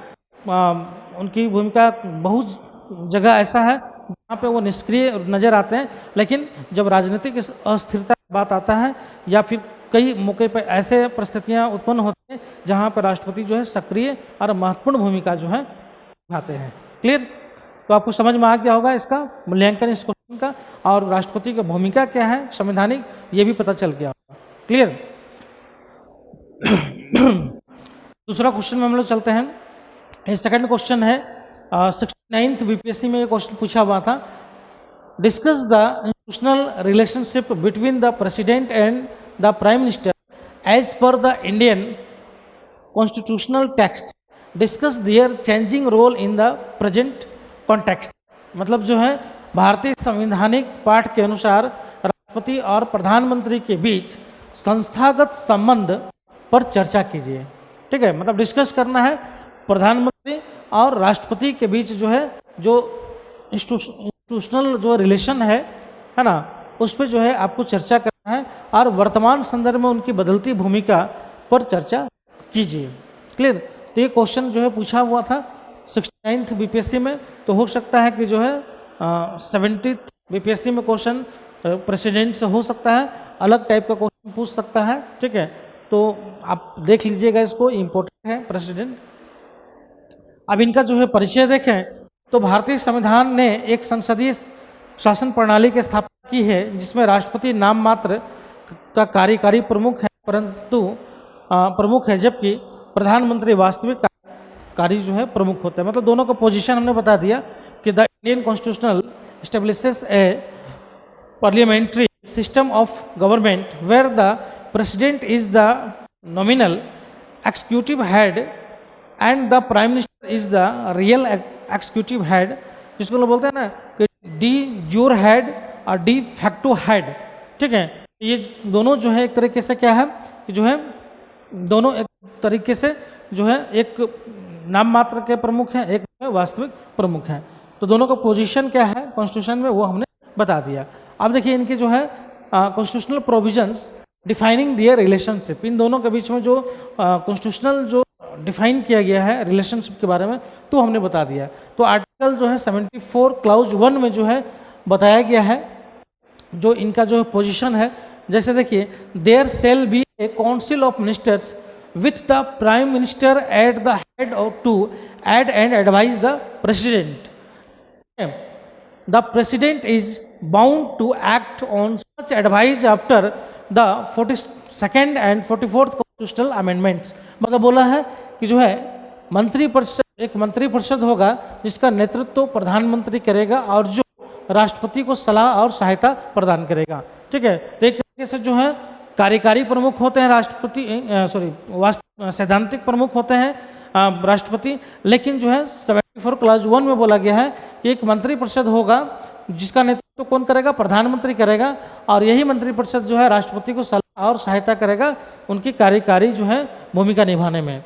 बहुत जगह ऐसा है जहाँ पे वो निष्क्रिय नज़र आते हैं, लेकिन जब राजनीतिक अस्थिरता की बात आता है या फिर कई मौके पर ऐसे परिस्थितियाँ उत्पन्न होती हैं जहाँ पर राष्ट्रपति जो है सक्रिय और महत्वपूर्ण भूमिका जो है निभाते हैं। क्लियर? तो आपको समझ में आ गया होगा इसका मूल्यांकन इस क्वेश्चन का, और राष्ट्रपति की भूमिका क्या है संवैधानिक, ये भी पता चल गया होगा। क्लियर? दूसरा क्वेश्चन में हम लोग चलते हैं। ये सेकंड क्वेश्चन है 69th बीपीएससी में ये क्वेश्चन पूछा हुआ था। Discuss the institutional relationship between the president and the prime minister as per the Indian constitutional text, discuss their changing role in the present context. मतलब जो है भारतीय संवैधानिक पाठ के अनुसार राष्ट्रपति और प्रधानमंत्री के बीच संस्थागत संबंध पर चर्चा कीजिए। ठीक है, मतलब डिस्कस करना है प्रधानमंत्री और राष्ट्रपति के बीच जो है जो इंस्टीट्यूशनल जो रिलेशन है ना, उस पर जो है आपको चर्चा करना है और वर्तमान संदर्भ में उनकी बदलती भूमिका पर चर्चा कीजिए। क्लियर? तो ये क्वेश्चन जो है पूछा हुआ था 69th बीपीएससी में, तो हो सकता है कि जो है 70th बीपीएससी में क्वेश्चन प्रेसिडेंट से हो सकता है, अलग टाइप का क्वेश्चन पूछ सकता है। ठीक है, तो आप देख लीजिएगा, इसको इम्पोर्टेंट है प्रेसिडेंट। अब इनका जो है परिचय देखें तो भारतीय संविधान ने एक संसदीय शासन प्रणाली की स्थापना की है जिसमें राष्ट्रपति नाम मात्र का कार्यकारी प्रमुख है, प्रमुख है, जबकि प्रधानमंत्री वास्तविक कार्य जो है प्रमुख होता है। मतलब दोनों का पोजीशन हमने बता दिया कि the Indian constitutional establishes a parliamentary system of government where the president is the nominal executive head and the prime minister is the real executive head, जिसको लोग बोलते हैं ना कि डी ज्योर हेड और डी फैक्टो हेड। ठीक है, ये दोनों जो है एक तरीके से क्या है कि जो है दोनों एक तरीके से जो है एक नाम मात्र के प्रमुख हैं, एक वास्तविक प्रमुख हैं। तो दोनों का पोजीशन क्या है कॉन्स्टिट्यूशन में वो हमने बता दिया। अब देखिए इनके जो है कॉन्स्टिट्यूशनल प्रोविजंस डिफाइनिंग दियर रिलेशनशिप, इन दोनों के बीच में जो कॉन्स्टिट्यूशनल जो डिफाइन किया गया है रिलेशनशिप के बारे में तो हमने बता दिया। तो आर्टिकल जो है 74 क्लाउज 1 में जो है बताया गया है जो इनका जो पोजीशन है। जैसे देखिए, there shall be a council of ministers with the prime minister at the head of to aid and advise the president. The president is bound to act on such advise after the 42nd and 44th constitutional amendments. मतलब बोला है कि जो है मंत्रिपरिषद, एक मंत्रिपरिषद होगा जिसका नेतृत्व प्रधानमंत्री करेगा और जो राष्ट्रपति को सलाह और सहायता प्रदान करेगा। ठीक है, तो एक तरीके से जो है कार्यकारी प्रमुख होते हैं राष्ट्रपति, सैद्धांतिक प्रमुख होते हैं राष्ट्रपति, लेकिन जो है 74 क्लॉज 1 में बोला गया है कि एक मंत्रिपरिषद होगा जिसका नेतृत्व कौन करेगा, प्रधानमंत्री करेगा, और यही मंत्रिपरिषद जो है राष्ट्रपति को सलाह और सहायता करेगा उनकी कार्यकारी जो है भूमिका निभाने में।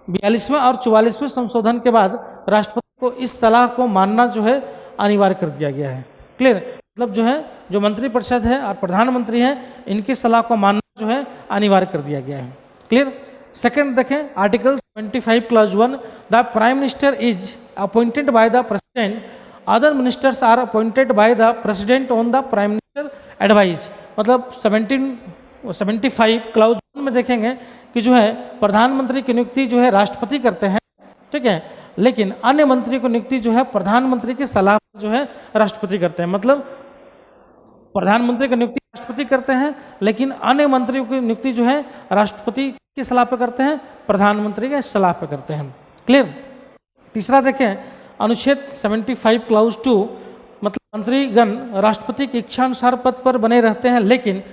42वें और 44वें संशोधन के बाद राष्ट्रपति को इस सलाह को मानना जो है अनिवार्य कर दिया गया है। क्लियर, मतलब जो है जो मंत्रिपरिषद है और प्रधानमंत्री है इनकी सलाह को मानना जो है अनिवार्य कर दिया गया है। क्लियर। सेकंड देखें, article 75 clause 1, the prime minister is appointed by the president, other ministers are appointed by the president on the prime minister advise. मतलब 75 क्लॉज 1 में देखेंगे कि जो है प्रधानमंत्री की नियुक्ति जो है राष्ट्रपति करते हैं, ठीक है, लेकिन अन्य मंत्री को नियुक्ति जो है प्रधानमंत्री की सलाह पर जो है राष्ट्रपति करते हैं। मतलब प्रधानमंत्री की नियुक्ति राष्ट्रपति करते हैं, लेकिन अन्य मंत्रियों की नियुक्ति जो है राष्ट्रपति की सलाह पर करते हैं, प्रधानमंत्री के सलाह पर करते हैं। क्लियर। तीसरा देखें, अनुच्छेद 75 क्लॉज 2, मतलब मंत्रीगण राष्ट्रपति की इच्छानुसार पद पर बने रहते हैं, लेकिन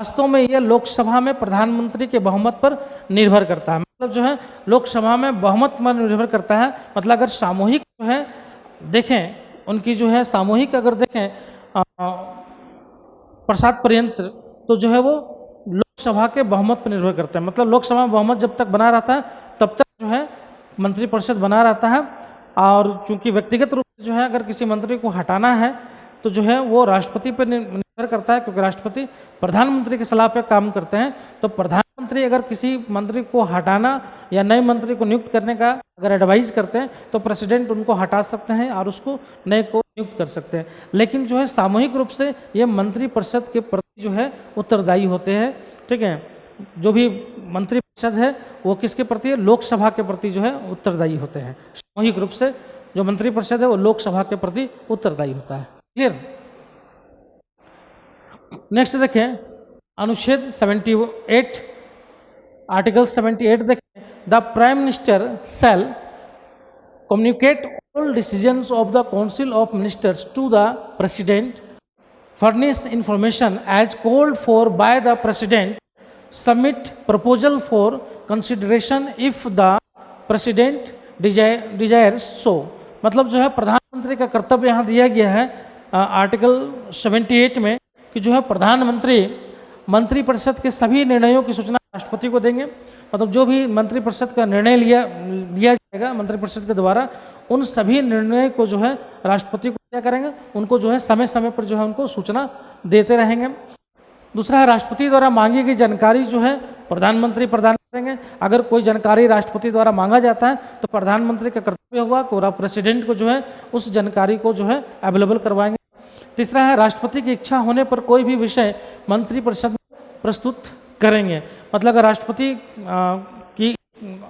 वास्तव में यह लोकसभा में प्रधानमंत्री के बहुमत पर निर्भर करता है। मतलब जो है लोकसभा में बहुमत पर निर्भर करता है। मतलब अगर सामूहिक जो है देखें, उनकी जो है सामूहिक अगर देखें प्रसाद पर्यंत, तो जो है वो लोकसभा के बहुमत पर निर्भर करता है। मतलब लोकसभा में बहुमत जब तक बना रहता है तब तक जो है मंत्रिपरिषद बना रहता है। और चूंकि व्यक्तिगत रूप से जो है अगर किसी मंत्री को हटाना है तो जो है वो राष्ट्रपति पर निर्भर करता है, क्योंकि राष्ट्रपति प्रधानमंत्री की सलाह पर काम करते हैं। तो प्रधानमंत्री अगर किसी मंत्री को हटाना या नए मंत्री को नियुक्त करने का अगर एडवाइज करते हैं तो प्रेसिडेंट उनको हटा सकते हैं और उसको नए को नियुक्त कर सकते हैं। लेकिन जो है सामूहिक रूप से ये मंत्रिपरिषद के प्रति जो है उत्तरदायी होते हैं। ठीक है, जो भी मंत्रिपरिषद है वो किसके प्रति है, लोकसभा के प्रति जो है उत्तरदायी होते हैं। सामूहिक रूप से जो मंत्रिपरिषद है वो लोकसभा के प्रति उत्तरदायी होता है। क्लियर। नेक्स्ट देखें, अनुच्छेद 78, आर्टिकल 78 देखें, the prime minister shall communicate all decisions of the council of ministers to the president, furnish information as called for by the president, submit proposal for consideration if the president desires so। मतलब जो है प्रधानमंत्री का कर्तव्य यहाँ दिया गया है आर्टिकल 78 में कि जो है प्रधानमंत्री मंत्रिपरिषद के सभी निर्णयों की सूचना राष्ट्रपति को देंगे। मतलब जो भी मंत्रिपरिषद का निर्णय लिया जाएगा मंत्रिपरिषद के द्वारा, उन सभी निर्णय को जो है राष्ट्रपति को क्या करेंगे, उनको जो है समय समय पर जो है उनको सूचना देते रहेंगे। दूसरा है, राष्ट्रपति द्वारा मांगी गई जानकारी जो है प्रधानमंत्री प्रदान करेंगे। अगर कोई जानकारी राष्ट्रपति द्वारा मांगा जाता है तो प्रधानमंत्री का कर्तव्य होगा कि प्रेसिडेंट को जो है उस जानकारी को जो है अवेलेबल करवाएंगे। तीसरा है, राष्ट्रपति की इच्छा होने पर कोई भी विषय मंत्रिपरिषद में प्रस्तुत करेंगे। मतलब अगर राष्ट्रपति की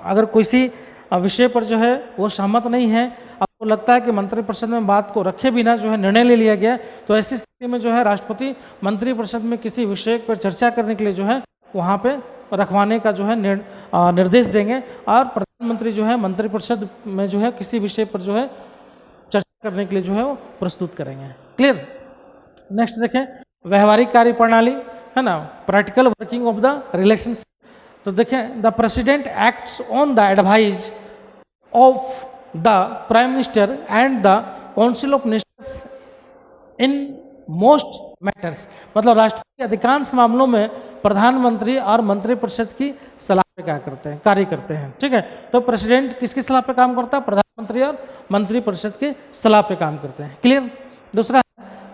अगर किसी विषय पर जो है वो सहमत नहीं है, आपको लगता है कि मंत्रिपरिषद में बात को रखे बिना जो है निर्णय ले लिया गया, तो ऐसी स्थिति में जो है राष्ट्रपति मंत्रिपरिषद में किसी विषय पर चर्चा करने के लिए जो है वहाँ पे रखवाने का जो है निर्देश देंगे, और प्रधानमंत्री जो है मंत्रिपरिषद में जो है किसी विषय पर जो है चर्चा करने के लिए जो है वो प्रस्तुत करेंगे। क्लियर। नेक्स्ट देखें, व्यवहारिक कार्य प्रणाली है ना, practical working of the relations. तो देखें, the president acts on the advice of the prime minister and the council of ministers in most matters. मतलब राष्ट्रपति अधिकांश मामलों में प्रधानमंत्री और मंत्रिपरिषद की सलाह पे क्या करते हैं, कार्य करते हैं। ठीक है, तो प्रेसिडेंट किसकी सलाह पे काम करता है, प्रधानमंत्री और मंत्रिपरिषद की सलाह पे काम करते हैं। क्लियर। दूसरा,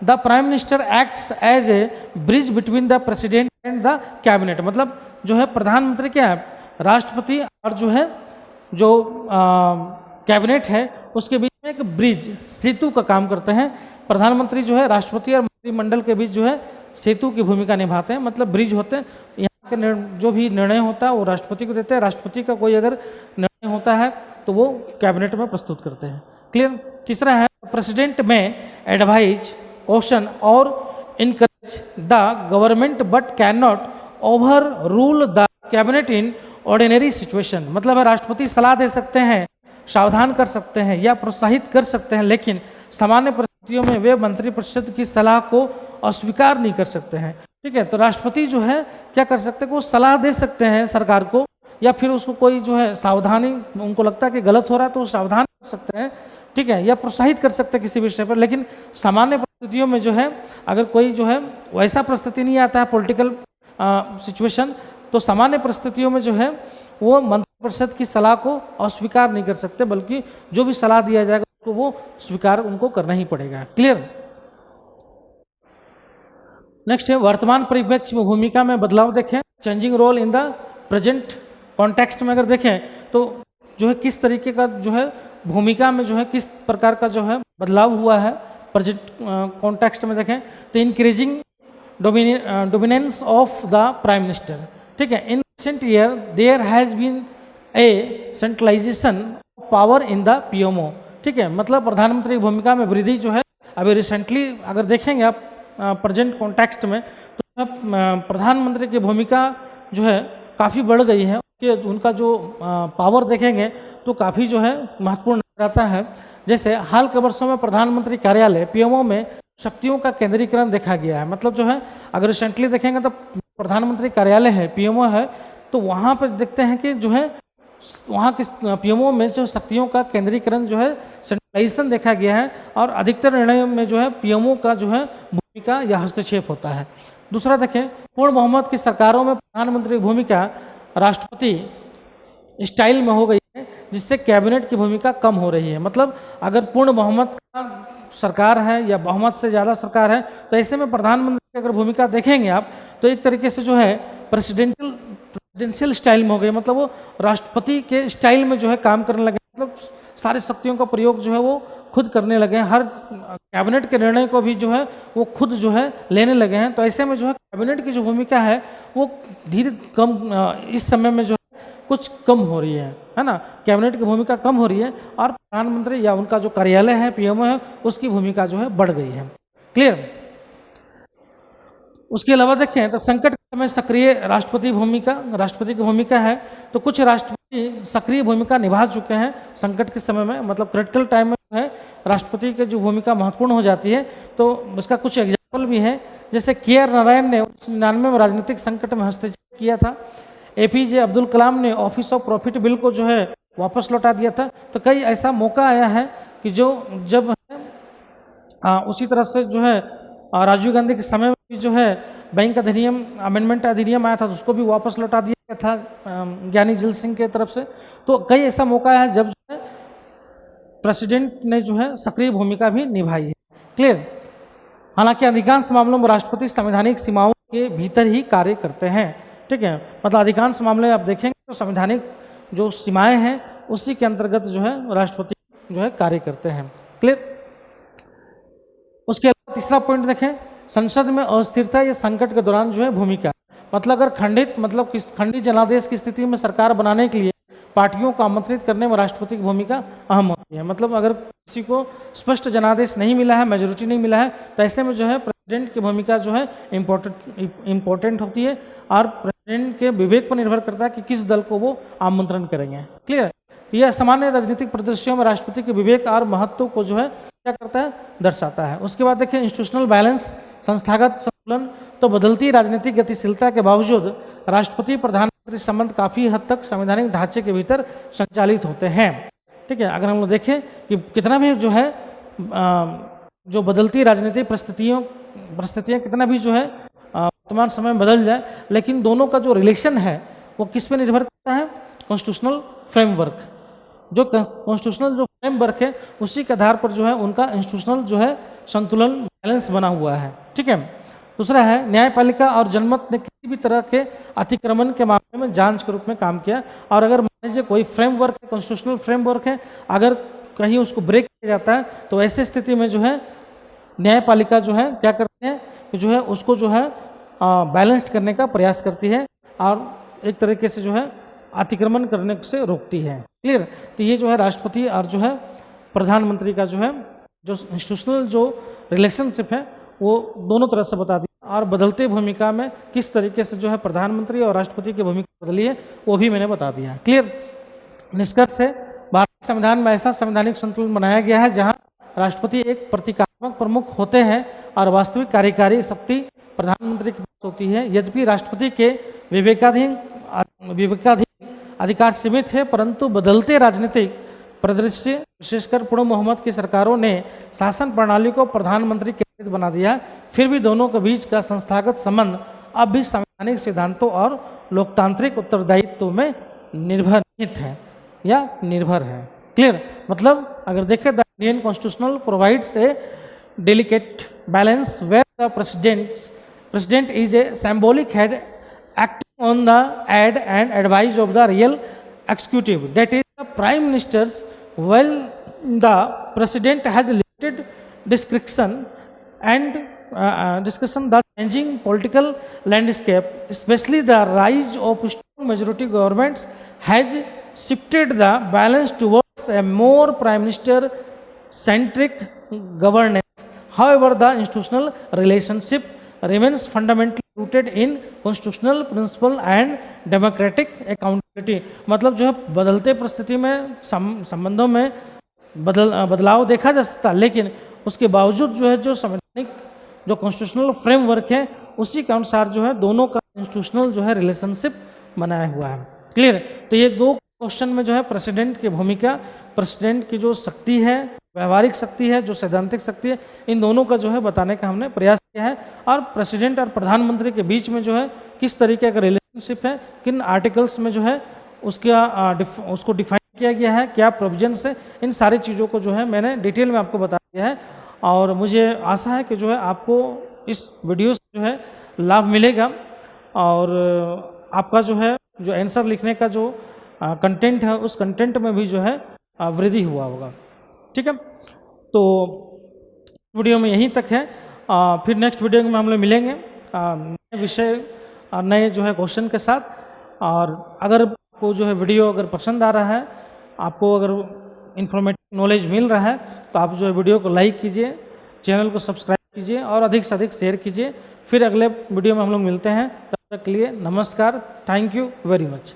the prime minister acts as a bridge between the president and the cabinet. मतलब जो है प्रधानमंत्री क्या है, राष्ट्रपति और जो है जो कैबिनेट है उसके बीच में एक ब्रिज, सेतु का काम करते हैं। प्रधानमंत्री जो है राष्ट्रपति और मंत्रिमंडल के बीच जो है सेतु की भूमिका निभाते हैं, मतलब ब्रिज होते हैं। यहाँ जो भी निर्णय होता है वो राष्ट्रपति को देते हैं। राष्ट्रपति का कोई अगर निर्णय होता है तो वो कैबिनेट में प्रस्तुत करते हैं। क्लियर। तीसरा है प्रेसिडेंट में एडवाइज, क्वेश्चन और encourage the government but can not over rule the cabinet in ordinary situation. मतलब है राष्ट्रपति सलाह दे सकते हैं, सावधान कर सकते हैं या प्रोत्साहित कर सकते हैं, लेकिन सामान्य परिस्थितियों में वे मंत्रिपरिषद की सलाह को अस्वीकार नहीं कर सकते हैं। ठीक है, तो राष्ट्रपति जो है क्या कर सकते हैं, वो सलाह दे सकते हैं सरकार को, या फिर उसको कोई जो है सावधानी, उनको लगता है कि गलत हो रहा है तो वो सावधान कर सकते हैं। ठीक है, या प्रोत्साहित कर सकते हैं किसी विषय पर। लेकिन सामान्य परिस्थितियों में जो है अगर कोई जो है वैसा परिस्थिति नहीं आता है, पॉलिटिकल सिचुएशन, तो सामान्य परिस्थितियों में जो है वो मंत्रिपरिषद की सलाह को अस्वीकार नहीं कर सकते, बल्कि जो भी सलाह दिया जाएगा उसको वो स्वीकार उनको करना ही पड़ेगा। क्लियर। नेक्स्ट है वर्तमान परिप्रेक्ष्य में भूमिका में बदलाव देखें। Changing role in the present context में अगर देखें तो जो है किस तरीके का जो है भूमिका में जो है किस प्रकार का जो है बदलाव हुआ है प्रेजेंट कॉन्टेक्स्ट में देखें तो increasing dominance of the prime minister. ठीक है, in recent year there has been a centralisation of power in the PMO. ठीक है, मतलब प्रधानमंत्री की भूमिका में वृद्धि जो है अभी रिसेंटली अगर देखेंगे आप प्रेजेंट कॉन्टेक्स्ट में तो प्रधानमंत्री की भूमिका जो है काफ़ी बढ़ गई है। उनका जो पावर देखेंगे तो काफ़ी जो है महत्वपूर्ण रहता है। जैसे हाल के वर्षों में प्रधानमंत्री कार्यालय पीएमओ में शक्तियों का केंद्रीकरण देखा गया है। मतलब जो है अगर रिसेंटली देखेंगे तो प्रधानमंत्री कार्यालय है, पीएमओ है, तो वहाँ पर देखते हैं कि जो है वहाँ के पीएमओ में जो शक्तियों का केंद्रीकरण जो है सेंट्रलाइजेशन देखा गया है, और अधिकतर निर्णयों में जो है पीएमओ का जो है भूमिका या हस्तक्षेप होता है। दूसरा देखें पूर्ण बहुमत की सरकारों में प्रधानमंत्री की भूमिका राष्ट्रपति स्टाइल में हो गई है, जिससे कैबिनेट की भूमिका कम हो रही है। मतलब अगर पूर्ण बहुमत का सरकार है या बहुमत से ज़्यादा सरकार है तो ऐसे में प्रधानमंत्री की अगर भूमिका देखेंगे आप तो एक तरीके से जो है प्रेसिडेंशियल स्टाइल में हो गई। मतलब वो राष्ट्रपति के स्टाइल में जो है काम करने लगे, मतलब सारी शक्तियों का प्रयोग जो है वो खुद करने लगे हैं, हर कैबिनेट के निर्णय को भी जो है वो खुद जो है लेने लगे हैं। तो ऐसे में जो है कैबिनेट की जो भूमिका है वो धीरे कम इस समय में जो है कुछ कम हो रही है ना, कैबिनेट की भूमिका कम हो रही है, और प्रधानमंत्री या उनका जो कार्यालय है पीएमओ है उसकी भूमिका जो है बढ़ गई है। क्लियर। उसके अलावा देखें तो संकट के समय सक्रिय राष्ट्रपति की भूमिका है, तो कुछ राष्ट्रपति सक्रिय भूमिका निभा चुके हैं संकट के समय में। मतलब क्रिटिकल टाइम में जो है राष्ट्रपति की जो भूमिका महत्वपूर्ण हो जाती है। तो इसका कुछ एग्जाम्पल भी है, जैसे के.आर. नारायण ने 1999 में राजनीतिक संकट में हस्तक्षेप किया था। एपीजे अब्दुल कलाम ने ऑफिस ऑफ प्रॉफिट बिल को जो है वापस लौटा दिया था। तो कई ऐसा मौका आया है कि जब उसी तरह से जो है राजीव गांधी के समय में भी जो है बैंक अधिनियम अमेंडमेंट अधिनियम आया था तो उसको भी वापस लौटा दिया था ज्ञानी जैल सिंह के तरफ से। तो कई ऐसा मौका है जब जो है प्रेसिडेंट ने जो है सक्रिय भूमिका भी निभाई है। क्लियर। हालांकि अधिकांश मामलों में राष्ट्रपति संवैधानिक सीमाओं के भीतर ही कार्य करते हैं। ठीक है, मतलब अधिकांश मामले आप देखेंगे तो संवैधानिक जो सीमाएं हैं उसी के अंतर्गत जो है राष्ट्रपति जो है कार्य करते हैं। क्लियर। उसके अलावा तीसरा पॉइंट देखें, संसद में अस्थिरता या संकट के दौरान जो है भूमिका। मतलब अगर खंडित जनादेश की स्थिति में सरकार बनाने के लिए पार्टियों को आमंत्रित करने में राष्ट्रपति की भूमिका अहम होती है। मतलब अगर किसी को स्पष्ट जनादेश नहीं मिला है, मेजोरिटी नहीं मिला है, तो ऐसे में जो है प्रेसिडेंट की भूमिका जो है इम्पोर्टेंट होती है, और प्रेसिडेंट के विवेक पर निर्भर करता है कि किस दल को वो आमंत्रण करेंगे। क्लियर। यह सामान्य राजनीतिक परिदृश्यों में राष्ट्रपति के विवेक और महत्व को जो है क्या करता है, दर्शाता है। उसके बाद देखिए इंस्टीट्यूशनल बैलेंस, संस्थागत संतुलन। तो बदलती राजनीतिक गतिशीलता के बावजूद राष्ट्रपति प्रधानमंत्री संबंध काफ़ी हद तक संवैधानिक ढांचे के भीतर संचालित होते हैं। ठीक है, अगर हम लोग देखें कि कितना भी जो है जो बदलती राजनीतिक परिस्थितियाँ कितना भी जो है वर्तमान समय में बदल जाए, लेकिन दोनों का जो रिलेशन है वो किस पे निर्भर करता है, कॉन्स्टिट्यूशनल फ्रेमवर्क। जो कॉन्स्टिट्यूशनल जो फ्रेमवर्क है उसी के आधार पर जो है उनका इंस्टीट्यूशनल जो है संतुलन बैलेंस बना हुआ है। ठीक है। दूसरा है न्यायपालिका और जनमत ने किसी भी तरह के अतिक्रमण के मामले में जांच के रूप में काम किया, और अगर मान लीजिए कोई फ्रेमवर्क है, कॉन्स्टिट्यूशनल फ्रेमवर्क है, अगर कहीं उसको ब्रेक किया जाता है तो ऐसी स्थिति में जो है न्यायपालिका जो है क्या करती है कि जो है उसको जो है बैलेंस्ड करने का प्रयास करती है। और एक तरीके से जो है अतिक्रमण करने से रोकती है। क्लियर। तो ये जो है राष्ट्रपति और जो है प्रधानमंत्री का जो है जो इंस्टीट्यूशनल जो रिलेशनशिप है वो दोनों तरह से बता दिया, और बदलते भूमिका में किस तरीके से जो है प्रधानमंत्री और राष्ट्रपति की भूमिका बदली है वो भी मैंने बता दिया। क्लियर। निष्कर्ष है भारतीय संविधान में ऐसा संवैधानिक संतुलन बनाया गया है जहां राष्ट्रपति एक प्रतीकात्मक प्रमुख होते हैं और वास्तविक कार्यकारी शक्ति प्रधानमंत्री के पास होती है। यद्यपि राष्ट्रपति के विवेकाधीन अधिकार सीमित है, परंतु बदलते राजनीतिक परिदृश्य विशेषकर पूर्ण बहुमत की सरकारों ने शासन प्रणाली को प्रधानमंत्री केंद्रित बना दिया। फिर भी दोनों के बीच का संस्थागत संबंध अब भी संवैधानिक सिद्धांतों और लोकतांत्रिक उत्तरदायित्व में निर्भर है। क्लियर। मतलब अगर देखें the Indian constitutional provides a delicate balance where the president is a symbolic head acting on the ad and advice of the real executive, that is the prime minister's, while the president has limited discretion the changing political landscape, especially the rise of strong majority governments, has shifted the balance towards a more prime minister centric governance. However, the institutional relationship remains fundamentally rooted in constitutional principle and democratic accountability. मतलब जो है बदलते परिस्थिति में संबंधों में बदलाव देखा जा सकता है, लेकिन उसके बावजूद जो है जो संवैधानिक जो कॉन्स्टिट्यूशनल फ्रेमवर्क है उसी के अनुसार जो है दोनों का इंस्टीट्यूशनल जो है रिलेशनशिप बनाया हुआ है। क्लियर। तो ये दो क्वेश्चन में जो है प्रेसिडेंट की भूमिका, प्रेसिडेंट की जो शक्ति है, व्यवहारिक शक्ति है, जो सैद्धांतिक शक्ति है, इन दोनों का जो है बताने का हमने प्रयास किया है। और प्रेसिडेंट और प्रधानमंत्री के बीच में जो है किस तरीके का रिलेशनशिप है, किन आर्टिकल्स में जो है उसको डिफाइन किया गया है, क्या प्रोविजंस है, इन सारी चीज़ों को जो है मैंने डिटेल में आपको बता दिया है। और मुझे आशा है कि जो है आपको इस वीडियो से जो है लाभ मिलेगा और आपका जो है जो आंसर लिखने का जो कंटेंट है उस कंटेंट में भी जो है वृद्धि हुआ होगा। ठीक है। तो वीडियो में यहीं तक है। फिर नेक्स्ट वीडियो में हम लोग मिलेंगे नए विषय और नए जो है क्वेश्चन के साथ। और अगर आपको जो है वीडियो अगर पसंद आ रहा है, आपको अगर इन्फॉर्मेटिव नॉलेज मिल रहा है, तो आप जो है वीडियो को लाइक कीजिए, चैनल को सब्सक्राइब कीजिए और अधिक से अधिक शेयर कीजिए। फिर अगले वीडियो में हम लोग मिलते हैं। तब तक के लिए नमस्कार। Thank you very much.